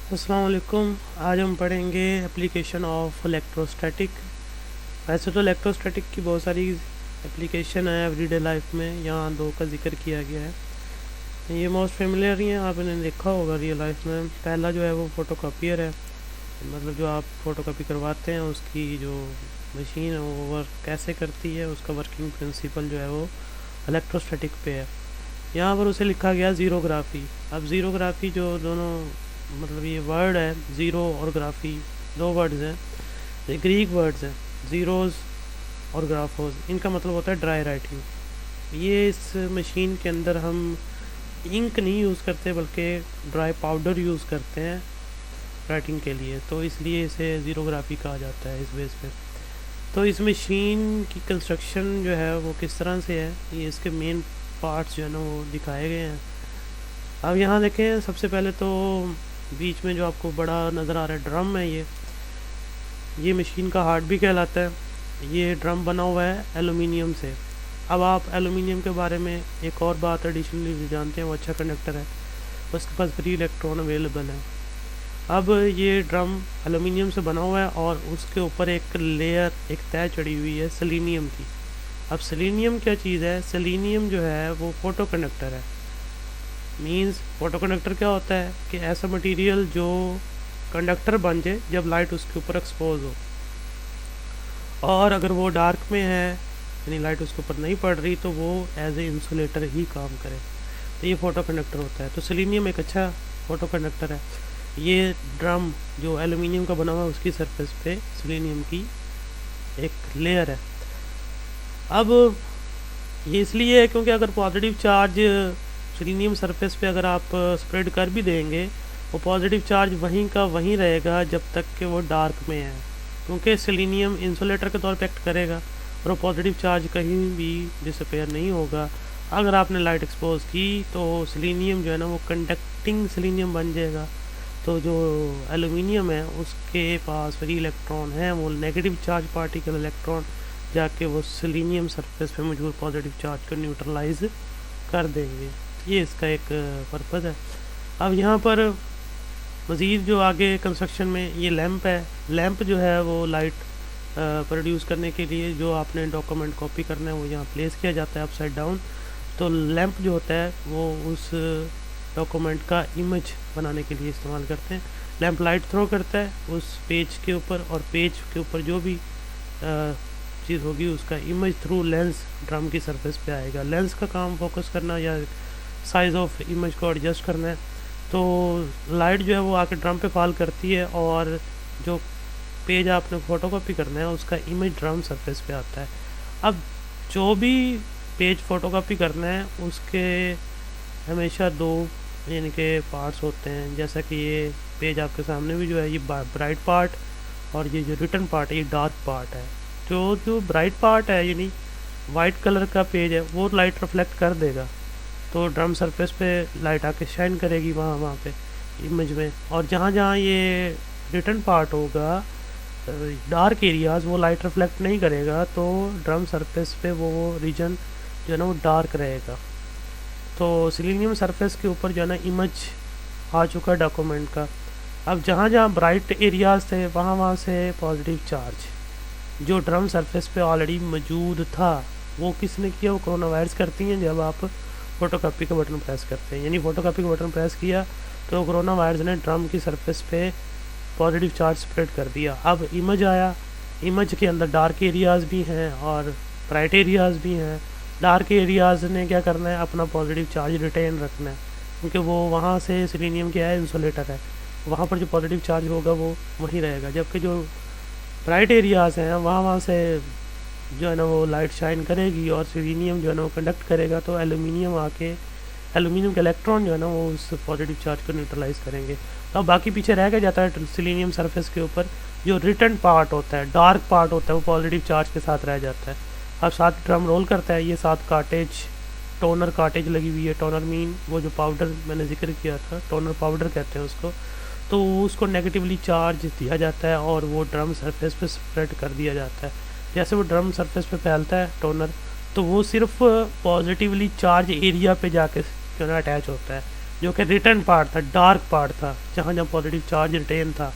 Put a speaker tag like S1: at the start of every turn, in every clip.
S1: अस्सलाम वालेकुम। आज हम पढ़ेंगे एप्लीकेशन ऑफ इलेक्ट्रोस्टैटिक। वैसे तो इलेक्ट्रोस्टैटिक की बहुत सारी एप्लीकेशन है एवरीडे लाइफ में, यहाँ दो का जिक्र किया गया है। ये मोस्ट फेमिलियर ही हैं, आप इन्हें देखा होगा रियल लाइफ में। पहला जो है वो फ़ोटोकॉपियर है, मतलब जो आप फ़ोटोकॉपी करवाते हैं उसकी जो मशीन है वो वर्क कैसे करती है, उसका वर्किंग प्रिंसिपल जो है वो इलेक्ट्रोस्टैटिक पे है। यहाँ पर उसे लिखा गया ज़ीरोग्राफी। अब ज़ीरोग्राफी जो दोनों मतलब ये वर्ड है ज़ीरो और ग्राफी, दो वर्ड्स हैं, ये ग्रीक वर्ड्स हैं, ज़ीरोज़ और ग्राफोज। इनका मतलब होता है ड्राई राइटिंग। ये इस मशीन के अंदर हम इंक नहीं यूज़ करते बल्कि ड्राई पाउडर यूज़ करते हैं राइटिंग के लिए, तो इसलिए इसे ज़ीरोग्राफी कहा जाता है इस बेस पे। तो इस मशीन की कंस्ट्रक्शन जो है वो किस तरह से है, ये इसके मेन पार्ट्स जो है ना वो दिखाए गए हैं। अब यहाँ देखें, सबसे पहले तो बीच में जो आपको बड़ा नज़र आ रहा है ड्रम है, ये मशीन का हार्ट भी कहलाता है। ये ड्रम बना हुआ है एलुमिनियम से। अब आप एलुमिनियम के बारे में एक और बात एडिशनली जानते हैं, वो अच्छा कंडक्टर है, उसके पास फ्री इलेक्ट्रॉन अवेलेबल है। अब ये ड्रम एलुमिनियम से बना हुआ है और उसके ऊपर एक लेयर, एक तय चढ़ी हुई है सेलेनियम की। अब सेलेनियम क्या चीज़ है? सेलेनियम जो है वो फोटो कंडक्टर है। मींस फोटो कंडक्टर क्या होता है कि ऐसा मटेरियल जो कंडक्टर बन जाए जब लाइट उसके ऊपर एक्सपोज हो, और अगर वो डार्क में है यानी लाइट उसके ऊपर नहीं पड़ रही तो वो एज ए इंसुलेटर ही काम करे, तो ये फोटो कंडक्टर होता है। तो सेलेनियम एक अच्छा फोटो कंडक्टर है। ये ड्रम जो एलुमिनियम का बना हुआ है उसकी सरफेस पे सेलेनियम की एक लेयर है। अब ये इसलिए है क्योंकि अगर पॉजिटिव चार्ज सेलेनियम सरफेस पे अगर आप स्प्रेड कर भी देंगे, वो पॉजिटिव चार्ज वहीं का वहीं रहेगा जब तक कि वो डार्क में है, क्योंकि सेलेनियम इंसुलेटर के तौर पे एक्ट करेगा और वो पॉजिटिव चार्ज कहीं भी डिसअपेयर नहीं होगा। अगर आपने लाइट एक्सपोज की तो सेलेनियम जो है ना वो कंडक्टिंग सेलेनियम बन जाएगा। तो जो एलुमिनियम है उसके पास फ्री इलेक्ट्रॉन है, वो नेगेटिव चार्ज पार्टिकल इलेक्ट्रॉन जाके वो सेलेनियम सरफेस पे मौजूद पॉजिटिव चार्ज को न्यूट्रलाइज कर देंगे। ये इसका एक पर्पज़ है। अब यहाँ पर मज़ीद जो आगे कंस्ट्रक्शन में ये लैंप है, लैंप जो है वो लाइट प्रोड्यूस करने के लिए जो आपने डॉक्यूमेंट कॉपी करना है वो यहाँ प्लेस किया जाता है अपसाइड डाउन। तो लैंप जो होता है वो उस डॉक्यूमेंट का इमेज बनाने के लिए इस्तेमाल करते हैं। लैंप लाइट थ्रो करता है उस पेज के ऊपर, और पेज के ऊपर जो भी चीज़ होगी उसका इमेज थ्रू लेंस ड्रम की सरफेस पे आएगा। लेंस का काम फोकस करना या साइज़ ऑफ इमेज को एडजस्ट करना है। तो लाइट जो है वो आके ड्रम पे फॉल करती है और जो पेज आपने फ़ोटोकॉपी करना है उसका इमेज ड्रम सरफेस पे आता है। अब जो भी पेज फ़ोटोकॉपी करना है उसके हमेशा दो यानी कि पार्ट्स होते हैं। जैसा कि ये पेज आपके सामने भी जो है ये ब्राइट पार्ट, और ये जो रिटर्न पार्ट है ये डार्क पार्ट है। जो ब्राइट पार्ट है यानी वाइट कलर का पेज है वो लाइट रिफ्लेक्ट कर देगा, तो ड्रम सरफेस पे लाइट आके शाइन करेगी वहाँ पे इमेज में। और जहाँ जहाँ ये रिटर्न पार्ट होगा डार्क एरियाज़, वो लाइट रिफ्लेक्ट नहीं करेगा, तो ड्रम सरफेस पे वो रीजन जो है ना वो डार्क रहेगा। तो सेलेनियम सरफेस के ऊपर जो है ना इमेज आ चुका डॉक्यूमेंट का। अब जहाँ जहाँ ब्राइट एरियाज़ थे वहाँ से पॉजिटिव चार्ज जो ड्रम सरफेस पे ऑलरेडी मौजूद था वो किसने किया? वो कोरोना वायरस करती हैं जब आप फ़ोटोकॉपी का बटन प्रेस करते हैं। यानी फ़ोटोकॉपी का बटन प्रेस किया तो कोरोना वायरस ने ड्रम की सरफेस पे पॉजिटिव चार्ज स्प्रेड कर दिया। अब इमेज आया, इमेज के अंदर डार्क एरियाज़ भी हैं और ब्राइट एरियाज़ भी हैं। डार्क एरियाज़ ने क्या करना है? अपना पॉजिटिव चार्ज रिटेन रखना है, क्योंकि वो वहाँ से सेलेनियम क्या है, इंसुलेटर है, वहाँ पर जो पॉजिटिव चार्ज होगा वो वहीं रहेगा। जबकि जो ब्राइट एरियाज़ हैं वहाँ से जो है ना वो लाइट शाइन करेगी और सेलेनियम जो है ना वो कंडक्ट करेगा, तो एलुमिनियम आके एलुमिनियम के इलेक्ट्रॉन जो है ना वो उस पॉजिटिव चार्ज को न्यूट्रलाइज करेंगे। तो बाकी पीछे रह के जाता है सेलेनियम सरफेस के ऊपर जो रिटर्न पार्ट होता है, डार्क पार्ट होता है, वो पॉजिटिव चार्ज के साथ रह जाता है। अब साथ ड्रम रोल करता है, ये साथ कार्टेज, टोनर कार्टेज लगी हुई है। टोनर मीन वो जो पाउडर मैंने जिक्र किया था, टोनर पाउडर कहते हैं उसको। तो उसको नेगेटिवली चार्ज दिया जाता है और वो ड्रम सरफेस पे स्प्रेड कर दिया जाता है। जैसे वो ड्रम सरफेस पे फैलता है टोनर, तो वो सिर्फ पॉजिटिवली चार्ज एरिया पे जाके जो है अटैच होता है, जो कि रिटर्न पार्ट था, डार्क पार्ट था, जहाँ जहाँ पॉजिटिव चार्ज रिटेन था।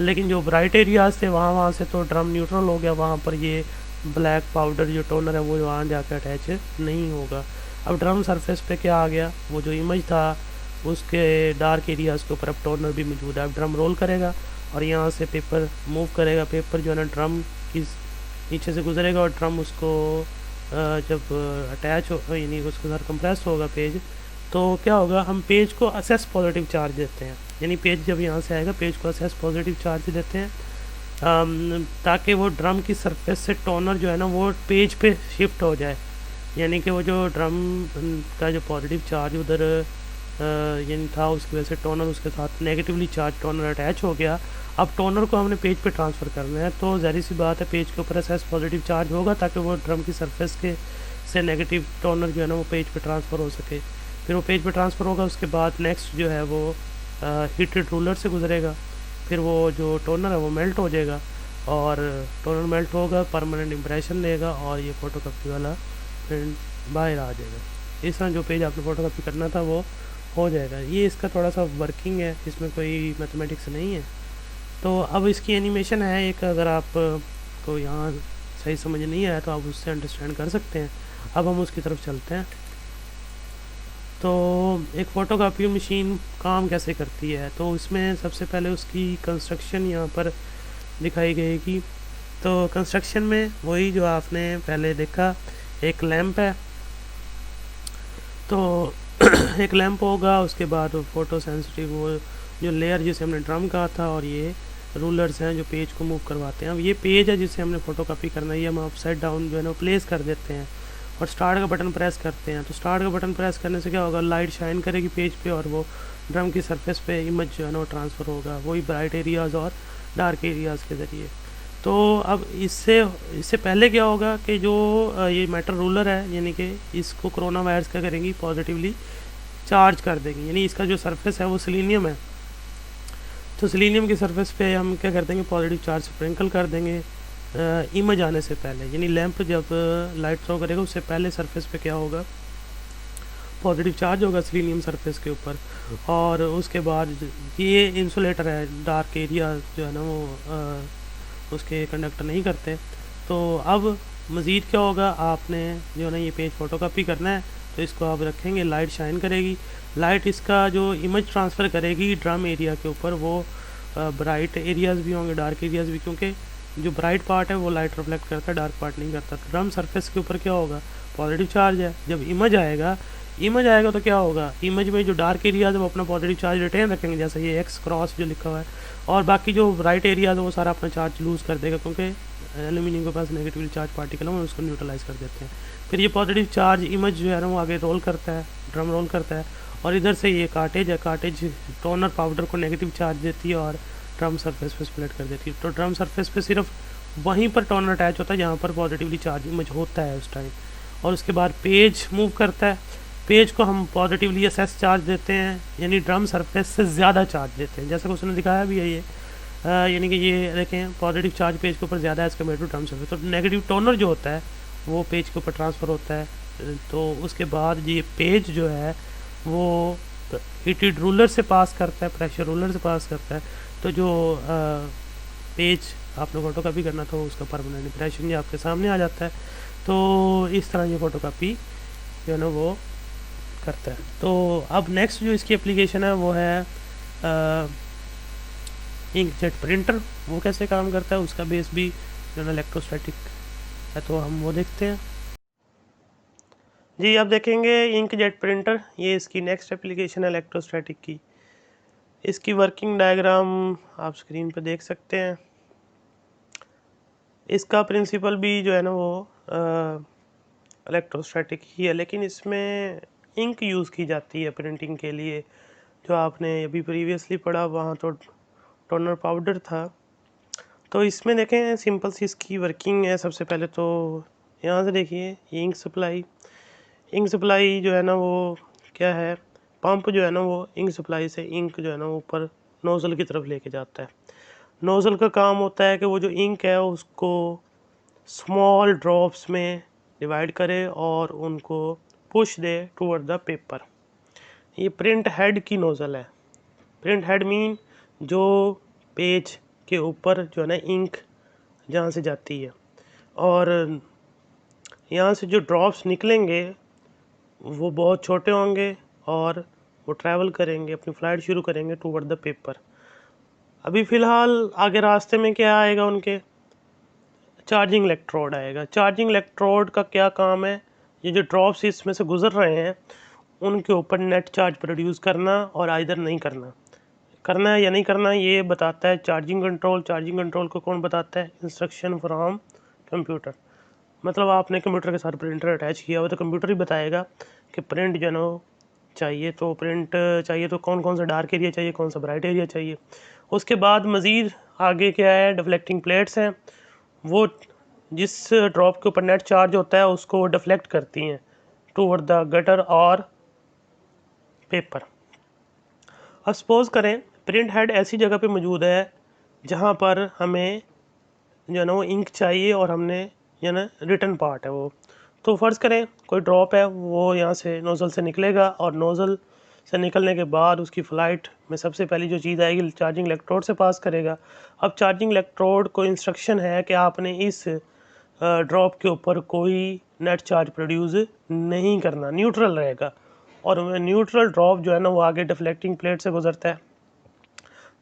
S1: लेकिन जो ब्राइट एरियाज थे वहाँ से तो ड्रम न्यूट्रल हो गया, वहाँ पर ये ब्लैक पाउडर जो टोनर है वो वहाँ जाकर अटैच नहीं होगा। अब ड्रम सरफेस पे क्या आ गया, वो जो इमेज था उसके डार्क एरियाज़ के ऊपर अब टोनर भी मौजूद है। अब ड्रम रोल करेगा और यहाँ से पेपर मूव करेगा, पेपर जो है ना ड्रम की नीचे से गुजरेगा और ड्रम उसको जब अटैच हो यानी उसके साथ कंप्रेस होगा पेज, तो क्या होगा, हम पेज को असेस पॉजिटिव चार्ज देते हैं। यानी पेज जब यहाँ से आएगा पेज को असेस पॉजिटिव चार्ज देते हैं ताकि वो ड्रम की सरफेस से टोनर जो है ना वो पेज पे शिफ्ट हो जाए। यानी कि वो जो ड्रम का जो पॉजिटिव चार्ज उधर यानी था उसकी वजह से टोनर उसके साथ नेगेटिवली चार्ज टोनर अटैच हो गया। अब टोनर को हमने पेज पे ट्रांसफ़र करना है, तो ज़ाहिर सी बात है पेज के ऊपर असेस पॉजिटिव चार्ज होगा ताकि वो ड्रम की सरफेस के से नेगेटिव टोनर जो है ना वो पेज पे ट्रांसफ़र हो सके। फिर वो पेज पे ट्रांसफ़र होगा, उसके बाद नेक्स्ट जो है वो हीटेड रूलर से गुजरेगा, फिर वो जो टोनर है वो मेल्ट हो जाएगा और टोनर मेल्ट होगा, परमानेंट इम्प्रेशन लेगा और ये फ़ोटोकॉपी वाला प्रिंट बाहर आ जाएगा। इस तरह जो पेज आपने फ़ोटोकॉपी करना था वो हो जाएगा। ये इसका थोड़ा सा वर्किंग है, इसमें कोई मैथमेटिक्स नहीं है। तो अब इसकी एनिमेशन है एक, अगर आप को यहाँ सही समझ नहीं आया तो आप उससे अंडरस्टैंड कर सकते हैं। अब हम उसकी तरफ चलते हैं। तो एक फ़ोटोकॉपी मशीन काम कैसे करती है, तो इसमें सबसे पहले उसकी कंस्ट्रक्शन यहाँ पर दिखाई गई कि तो कंस्ट्रक्शन में वही जो आपने पहले देखा, एक लैंप है, तो एक लैंप होगा, उसके बाद फ़ोटो सेंसिटिव वो जो लेयर जिसे हमने ड्रम कहा था, और ये रूलर्स हैं जो पेज को मूव करवाते हैं। अब ये पेज है जिसे हमने फ़ोटोकॉपी करना है, ये हम अपसाइड डाउन जो है ना प्लेस कर देते हैं और स्टार्ट का बटन प्रेस करते हैं। तो स्टार्ट का बटन प्रेस करने से क्या होगा, लाइट शाइन करेगी पेज पे और वो ड्रम की सरफेस पे इमेज जो है ना वो ट्रांसफ़र होगा, वही ब्राइट एरियाज़ और डार्क एरियाज़ के ज़रिए। तो अब इससे पहले क्या होगा कि जो ये मेटल रूलर है यानी कि इसको कोरोना वायरस क्या करेंगी, पॉजिटिवली चार्ज कर देंगे। यानी इसका जो सरफेस है वो सिलीनियम है, तो सिलीनियम की सरफेस पे हम क्या कर देंगे, पॉजिटिव चार्ज स्प्रिंकल कर देंगे इमेज आने से पहले। यानी लैंप जब लाइट थ्रो करेगा उससे पहले सरफेस पे क्या होगा, पॉजिटिव चार्ज होगा सिलीनियम सरफेस के ऊपर। और उसके बाद ये इंसुलेटर है, डार्क एरिया जो है ना वो उसके कंडक्टर नहीं करते। तो अब मज़ीद क्या होगा, आपने जो है ना ये पेज फ़ोटोकॉपी करना है, तो इसको आप रखेंगे, लाइट शाइन करेगी, लाइट इसका जो इमेज ट्रांसफ़र करेगी ड्रम एरिया के ऊपर, वो ब्राइट एरियाज़ भी होंगे, डार्क एरियाज़ भी, क्योंकि जो ब्राइट पार्ट है वो लाइट रिफ्लेक्ट करता है, डार्क पार्ट नहीं करता। तो ड्रम सरफेस के ऊपर क्या होगा, पॉजिटिव चार्ज है। जब इमेज आएगा तो क्या होगा, इमेज में जो डार्क एरियाज है वो अपना पॉजिटिव चार्ज रिटेन रखेंगे, जैसे ये एक्स क्रॉस जो लिखा हुआ है, और बाकी जो ब्राइट एरियाज है वो सारा अपना चार्ज लूज़ कर देगा, क्योंकि एल्यूमिनियम के पास नेगेटिवली चार्ज पार्टिकल है, हम उसको न्यूट्रलाइज कर देते हैं। फिर ये पॉजिटिव चार्ज इमेज जो है ना वो आगे रोल करता है, ड्रम रोल करता है, और इधर से ये कार्टेज है, कार्टेज टोनर पाउडर को नेगेटिव चार्ज देती है और ड्रम सरफेस पे स्प्लिट कर देती है। तो ड्रम सरफेस पे सिर्फ वहीं पर टोनर अटैच होता है जहाँ पर पॉजिटिवली चार्ज इमेज होता है उस टाइम। और उसके बाद पेज मूव करता है, पेज को हम पॉजिटिवली असेस चार्ज देते हैं, यानी ड्रम सरफेस से ज़्यादा चार्ज देते हैं, जैसा कि उसने दिखाया भी है ये यानी कि ये देखें पॉजिटिव चार्ज पेज के ऊपर ज़्यादा है as compare to drum surface. तो नेगेटिव टोनर जो होता है वो पेज के ऊपर ट्रांसफ़र होता है। तो उसके बाद ये पेज जो है वो हीटेड रूलर से पास करता है, प्रेशर रूलर से पास करता है। तो जो पेज आपने फ़ोटोकॉपी करना था उसका परमानेंट इम्प्रेशन ये आपके सामने आ जाता है। तो इस तरह ये फ़ोटोकॉपी जो है ना वो करता है। तो अब नेक्स्ट जो इसकी एप्लीकेशन है वो है इंकजेट प्रिंटर। वो कैसे काम करता है, उसका बेस भी जो है इलेक्ट्रोस्टैटिक है, तो हम वो देखते हैं। जी, अब देखेंगे इंकजेट प्रिंटर, ये इसकी नेक्स्ट एप्लीकेशन है इलेक्ट्रोस्टैटिक की। इसकी वर्किंग डायग्राम आप स्क्रीन पर देख सकते हैं। इसका प्रिंसिपल भी जो है ना वो इलेक्ट्रोस्टैटिक ही है, लेकिन इसमें इंक यूज़ की जाती है प्रिंटिंग के लिए। जो आपने अभी प्रीवियसली पढ़ा वहाँ तो टोनर पाउडर था। तो इसमें देखें सिंपल सी इसकी वर्किंग है। सबसे पहले तो यहाँ से देखिए इंक सप्लाई जो है ना वो क्या है, पंप जो है ना वो इंक सप्लाई से इंक जो है ना ऊपर नोज़ल की तरफ लेके जाता है। नोज़ल का काम होता है कि वो जो इंक है उसको स्मॉल ड्रॉप्स में डिवाइड करे और उनको push they toward the paper. ये प्रिंट हेड की नोज़ल है। प्रिंट हेड मीन जो पेज के ऊपर जो है ना इंक जहाँ से जाती है, और यहाँ से जो ड्रॉप्स निकलेंगे वो बहुत छोटे होंगे और वो ट्रैवल करेंगे, अपनी फ़्लाइट शुरू करेंगे टूवर्ड द पेपर। अभी फ़िलहाल आगे रास्ते में क्या आएगा, उनके चार्जिंग इलेक्ट्रोड आएगा। चार्जिंग इलेक्ट्रोड का क्या काम है, ये जो ड्रॉप्स इसमें से गुजर रहे हैं उनके ऊपर नेट चार्ज प्रोड्यूस करना और आइदर नहीं करना, करना है या नहीं करना, ये बताता है चार्जिंग कंट्रोल। चार्जिंग कंट्रोल को कौन बताता है? Instruction from computer. मतलब आपने कंप्यूटर के साथ प्रिंटर अटैच किया हुआ तो कंप्यूटर ही बताएगा कि प्रिंट जो है चाहिए, तो प्रिंट चाहिए तो कौन कौन सा डार्क एरिया चाहिए, कौन सा ब्राइट एरिया चाहिए। उसके बाद मज़ीद आगे क्या है, डिफ्लेक्टिंग प्लेट्स हैं, वो जिस ड्रॉप के ऊपर नेट चार्ज होता है उसको डिफ्लेक्ट करती हैं टूवर्ड द गटर और पेपर। अब सपोज़ करें प्रिंट हेड ऐसी जगह पे मौजूद है जहाँ पर हमें जो है ना वो इंक चाहिए और हमने जो ना रिटर्न पार्ट है वो। तो फ़र्ज़ करें कोई ड्रॉप है, वो यहाँ से नोज़ल से निकलेगा और नोज़ल से निकलने के बाद उसकी फ़्लाइट में सबसे पहली जो चीज़ आएगी चार्जिंग इलेक्ट्रोड से पास करेगा। अब चार्जिंग इलेक्ट्रोड को इंस्ट्रक्शन है कि आपने इस ड्रॉप के ऊपर कोई नेट चार्ज प्रोड्यूस नहीं करना, न्यूट्रल रहेगा। और न्यूट्रल ड्रॉप जो है ना वो आगे डिफ्लेक्टिंग प्लेट से गुजरता है।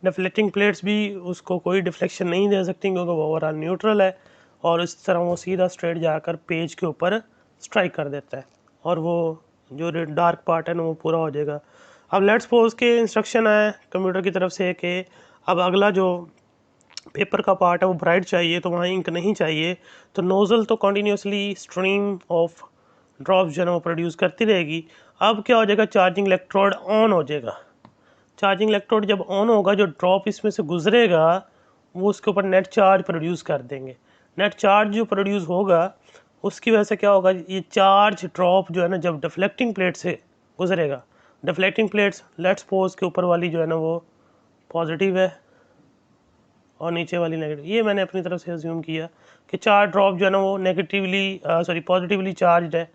S1: डिफ्लेक्टिंग प्लेट्स भी उसको कोई डिफ्लेक्शन नहीं दे सकती क्योंकि वो ओवरऑल न्यूट्रल है, और इस तरह वो सीधा स्ट्रेट जाकर पेज के ऊपर स्ट्राइक कर देता है और वो जो डार्क पार्ट है ना वो पूरा हो जाएगा। अब लेट्स सपोज के इंस्ट्रक्शन आए कंप्यूटर की तरफ से कि अब अगला जो पेपर का पार्ट है वो ब्राइट चाहिए, तो वहाँ इंक नहीं चाहिए, तो नोज़ल तो कंटिन्यूसली स्ट्रीम ऑफ ड्रॉप्स जो है वो प्रोड्यूस करती रहेगी। अब क्या हो जाएगा, चार्जिंग इलेक्ट्रोड ऑन हो जाएगा। चार्जिंग इलेक्ट्रोड जब ऑन होगा, जो ड्रॉप इसमें से गुजरेगा वो उसके ऊपर नेट चार्ज प्रोड्यूस कर देंगे। नेट चार्ज जो प्रोड्यूस होगा उसकी वजह से क्या होगा, ये चार्ज ड्रॉप जो है ना जब डिफ्लेक्टिंग प्लेट से गुजरेगा, डिफ्लेक्टिंग प्लेट्स लेट्स सपोज के ऊपर वाली जो है ना वो पॉजिटिव है और नीचे वाली नेगेटिव, ये मैंने अपनी तरफ से अज्यूम किया कि चार ड्रॉप जो है ना वो पॉजिटिवली चार्ज है।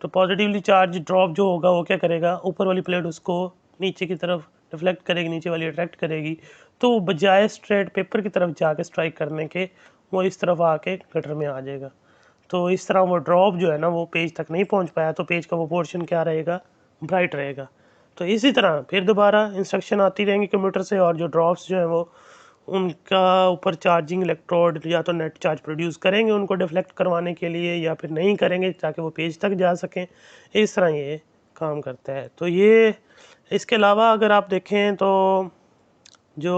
S1: तो पॉजिटिवली चार्ज ड्रॉप जो होगा वो क्या करेगा, ऊपर वाली प्लेट उसको नीचे की तरफ डिफ्लेक्ट करेगी, नीचे वाली अट्रैक्ट करेगी, तो बजाय स्ट्रेट पेपर की तरफ जाके स्ट्राइक करने के वो इस तरफ आके गटर में आ जाएगा। तो इस तरह वो ड्रॉप जो है ना वो पेज तक नहीं पहुंच पाया, तो पेज का वो पोर्शन क्या रहेगा, ब्राइट रहेगा। तो इसी तरह फिर दोबारा इंस्ट्रक्शन आती रहेंगी कंप्यूटर से, और जो ड्रॉप्स जो हैं वो उनका ऊपर चार्जिंग इलेक्ट्रोड या तो नेट चार्ज प्रोड्यूस करेंगे उनको डिफ्लेक्ट करवाने के लिए, या फिर नहीं करेंगे ताकि वो पेज तक जा सकें। इस तरह ये काम करता है। तो ये इसके अलावा अगर आप देखें तो जो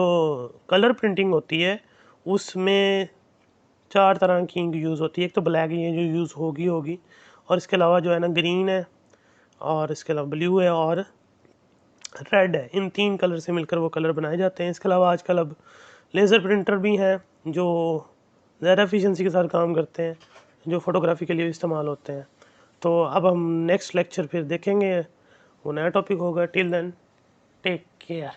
S1: कलर प्रिंटिंग होती है उसमें 4 तरह की इंक यूज़ होती है। एक तो ब्लैक ये जो यूज़ होगी, और इसके अलावा जो है ना ग्रीन है, और इसके अलावा ब्लू है और रेड है। इन 3 कलर से मिलकर वो कलर बनाए जाते हैं। इसके अलावा आजकल अब लेज़र प्रिंटर भी हैं जो ज़्यादा एफिशिएंसी के साथ काम करते हैं, जो फ़ोटोग्राफी के लिए इस्तेमाल होते हैं। तो अब हम नेक्स्ट लेक्चर फिर देखेंगे, वो नया टॉपिक होगा। Till then take care.